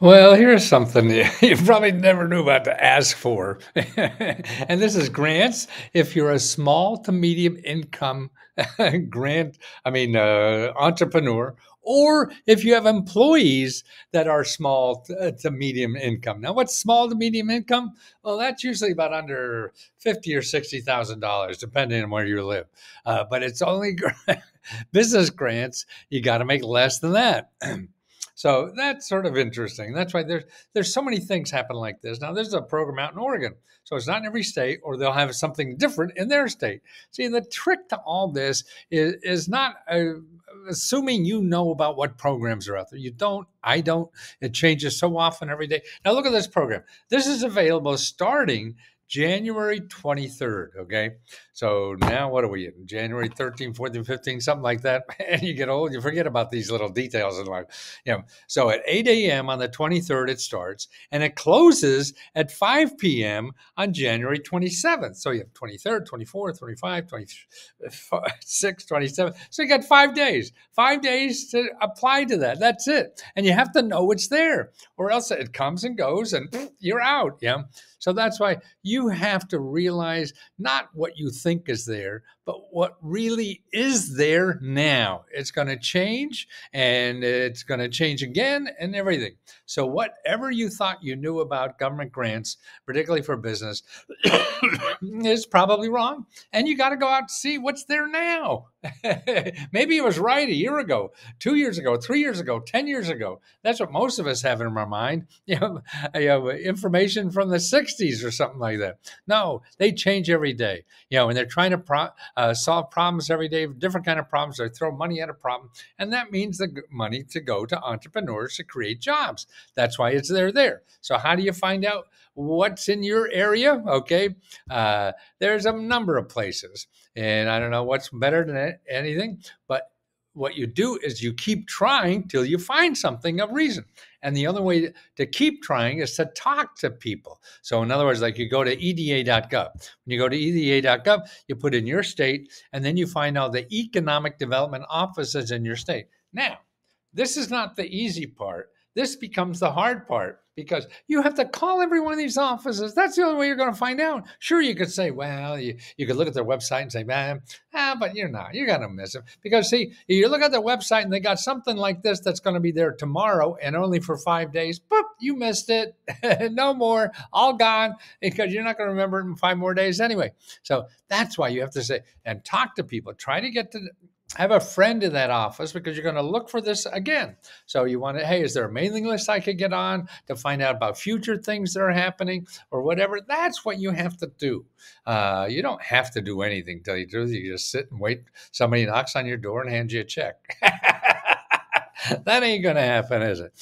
Well, here's something you probably never knew about to ask for. And this is grants if you're a small to medium income grant, entrepreneur, or if you have employees that are small to medium income. Now, what's small to medium income? Well, that's usually about under 50 or $60,000, depending on where you live. But it's only business grants. You got to make less than that. So that's sort of interesting. That's why there's so many things happen like this. Now there's a program out in Oregon, so it's not in every state, or they'll have something different in their state. See, the trick to all this is not assuming you know about what programs are out there. You don't. I don't. It changes so often every day. Now look at this program. This is available starting January 23rd. Okay. So now what are we in? January 13, 14, 15, something like that. And you get old, you forget about these little details in life. So at 8 a.m. on the 23rd, it starts and it closes at 5 p.m. on January 27th. So you have 23rd, 24th, 25, 26, 27. So you got 5 days to apply to that. That's it. And you have to know it's there, or else it comes and goes and you're out. Yeah. So that's why you have to realize not what you think is there, but what really is there now. It's going to change, and it's going to change again and everything. So whatever you thought you knew about government grants, particularly for business, is probably wrong. And you got to go out and see what's there now. Maybe it was right a year ago, 2 years ago, 3 years ago, 10 years ago. That's what most of us have in our mind. Information from the 60s or something like that. No, they change every day. And they're trying to solve problems every day, different kind of problems. They throw money at a problem, and that means the money to go to entrepreneurs to create jobs. That's why it's there. So how do you find out what's in your area? Okay, there's a number of places, and I don't know what's better than anything, but what you do is you keep trying till you find something of reason. And the other way to keep trying is to talk to people. So in other words, like you go to EDA.gov. When you go to EDA.gov, you put in your state, and then you find out the economic development offices in your state. Now, this is not the easy part. This becomes the hard part because you have to call every one of these offices. That's the only way you're going to find out. Sure, you could say, well, you could look at their website and say, man, but you're not. You're going to miss it. Because, see, you look at their website and they got something like this that's going to be there tomorrow and only for 5 days. Boop, you missed it. No more. All gone, because you're not going to remember it in 5 more days anyway. So that's why you have to say and talk to people. Try to get to have a friend in that office, because you're going to look for this again. So you want to, hey, is there a mailing list I could get on to find out about future things that are happening or whatever? That's what you have to do. You don't have to do anything, tell you the truth. You just sit and wait. Somebody knocks on your door and hands you a check. That ain't going to happen, is it?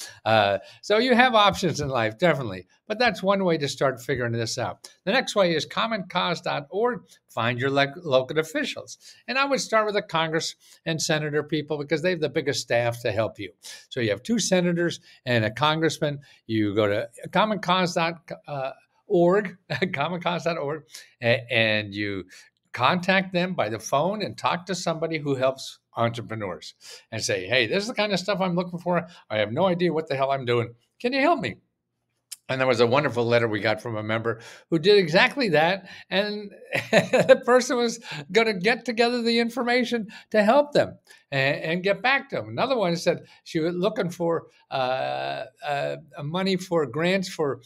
So you have options in life, definitely. But that's one way to start figuring this out. The next way is commoncause.org. Find your local officials. And I would start with the Congress and senator people, because they have the biggest staff to help you. So you have 2 senators and a congressman. You go to commoncause.org, commoncause.org, and you contact them by the phone and talk to somebody who helps entrepreneurs and say, hey, this is the kind of stuff I'm looking for. I have no idea what the hell I'm doing. Can you help me? And there was a wonderful letter we got from a member who did exactly that. And the person was going to get together the information to help them and get back to them. Another one said she was looking for money for grants for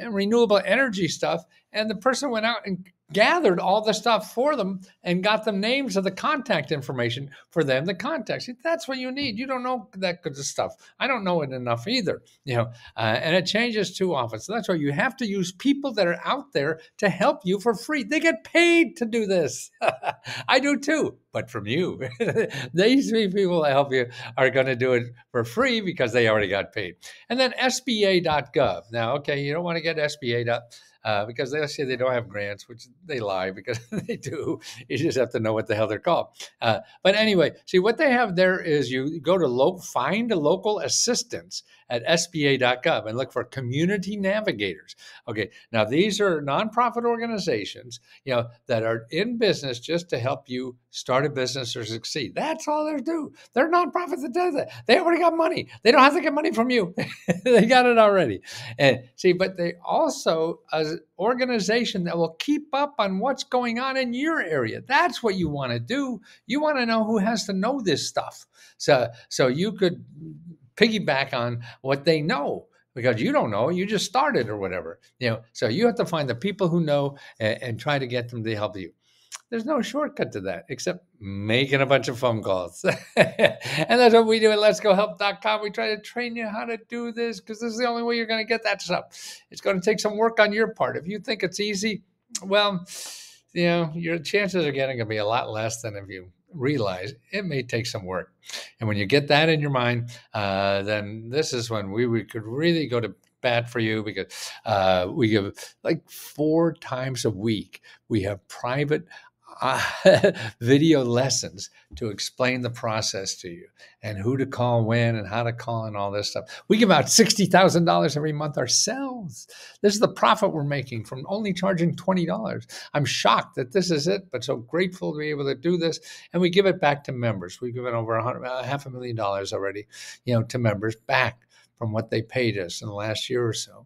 renewable energy stuff. And the person went out and gathered all the stuff for them and got them names of the contact information for them to contact. See, that's what you need. You don't know that good stuff. I don't know it enough either, and it changes too often. So that's why you have to use people that are out there to help you for free. They get paid to do this. I do too, but from you. These 3 people that help you are going to do it for free because they already got paid. And then SBA.gov. Now, okay, you don't want to get SBA.gov. Because they'll say they don't have grants, which they lie, because they do. You just have to know what the hell they're called. But anyway, see, what they have there is you go to find a local assistance at SBA.gov and look for community navigators. Okay, now these are nonprofit organizations, that are in business just to help you start a business or succeed. That's all they're do. They're nonprofits that does that. They already got money. They don't have to get money from you. They got it already. And see, but they also an organization that will keep up on what's going on in your area. That's what you want to do. You want to know who has to know this stuff. So you could piggyback on what they know because you don't know, you just started or whatever. So you have to find the people who know and try to get them to help you. There's no shortcut to that except making a bunch of phone calls. And that's what we do at letsgohelp.com. We try to train you how to do this because this is the only way you're going to get that stuff. It's going to take some work on your part. If you think it's easy, well, your chances are going to be a lot less than if you realize it may take some work. And when you get that in your mind, then this is when we could really go to bat for you because we give like 4 times a week. We have private video lessons to explain the process to you and who to call when and how to call and all this stuff. We give out $60,000 every month ourselves. This is the profit we're making from only charging $20. I'm shocked that this is it, but so grateful to be able to do this. And we give it back to members. We've given over $500,000 already, to members back from what they paid us in the last year or so.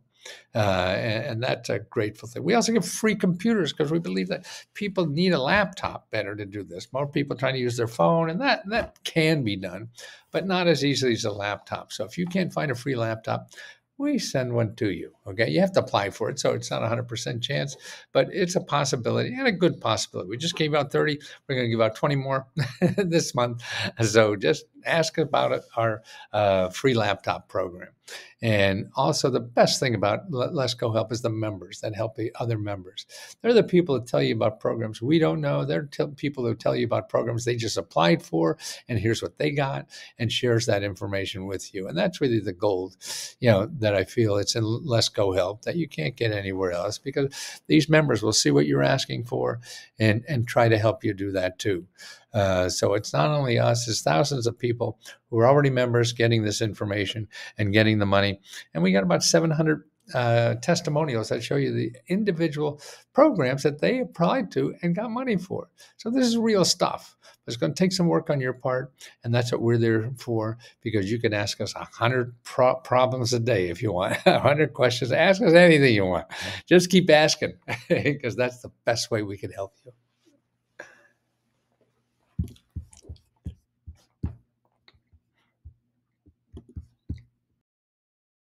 And that's a grateful thing. We also give free computers because we believe that people need a laptop better to do this. More people trying to use their phone, and that can be done, but not as easily as a laptop. So if you can't find a free laptop, we send one to you, okay? You have to apply for it, so it's not a 100% chance, but it's a possibility and a good possibility. We just gave out 30. We're going to give out 20 more this month. So just ask about it, our free laptop program. And also the best thing about Let's Go Help is the members that help the other members. They're the people that tell you about programs we don't know. They're people who tell you about programs they just applied for, and here's what they got, and shares that information with you. And that's really the gold, that I feel it's in Let's Go Help that you can't get anywhere else because these members will see what you're asking for and try to help you do that too. So it's not only us, it's thousands of people who are already members getting this information and getting the money. And we got about 700 testimonials that show you the individual programs that they applied to and got money for. So this is real stuff. It's going to take some work on your part, and that's what we're there for, because you can ask us 100 problems a day if you want, 100 questions. Ask us anything you want. Just keep asking, because that's the best way we can help you.